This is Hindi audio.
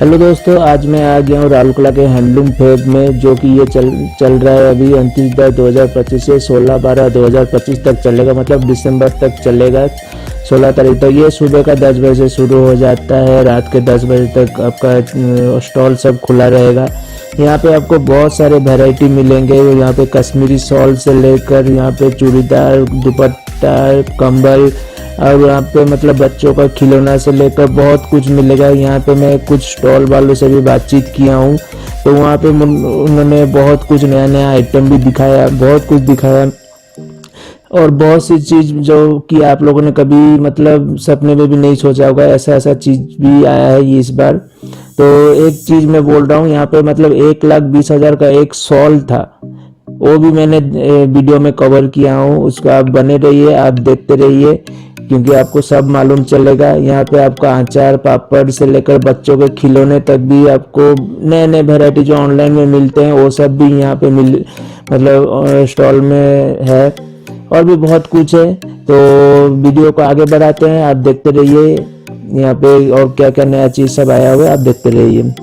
हेलो दोस्तों, आज मैं आ गया हूँ राउरकेला के हैंडलूम फेयर में, जो कि ये चल रहा है अभी 29/10/2025 से 16/12/2025 तक चलेगा। मतलब दिसंबर तक चलेगा, 16 तारीख तक। ये सुबह का 10 बजे से शुरू हो जाता है, रात के 10 बजे तक आपका स्टॉल सब खुला रहेगा। यहाँ पे आपको बहुत सारे वैरायटी मिलेंगे। यहाँ पे कश्मीरी शॉल से लेकर यहाँ पे चूड़ीदार, दुपट्टा, कंबल, और यहाँ पे मतलब बच्चों का खिलौना से लेकर बहुत कुछ मिलेगा। यहाँ पे मैं कुछ स्टॉल वालों से भी बातचीत किया हूँ, तो वहाँ पे उन्होंने बहुत कुछ नया नया आइटम भी दिखाया, बहुत कुछ दिखाया, और बहुत सी चीज़ जो कि आप लोगों ने कभी मतलब सपने में भी नहीं सोचा होगा, ऐसा ऐसा चीज़ भी आया है इस बार। तो एक चीज़ मैं बोल रहा हूँ, यहाँ पे मतलब 1,20,000 का एक शॉल था, वो भी मैंने वीडियो में कवर किया हूँ। उसका आप बने रहिए, आप देखते रहिए, क्योंकि आपको सब मालूम चलेगा। यहाँ पे आपका अचार पापड़ से लेकर बच्चों के खिलौने तक भी आपको नए नए वैरायटी जो ऑनलाइन में मिलते हैं वो सब भी यहाँ पे मतलब स्टॉल में है, और भी बहुत कुछ है। तो वीडियो को आगे बढ़ाते हैं, आप देखते रहिए। यहाँ पे और क्या क्या नया चीज़ सब आया हुआ है, आप देखते रहिए।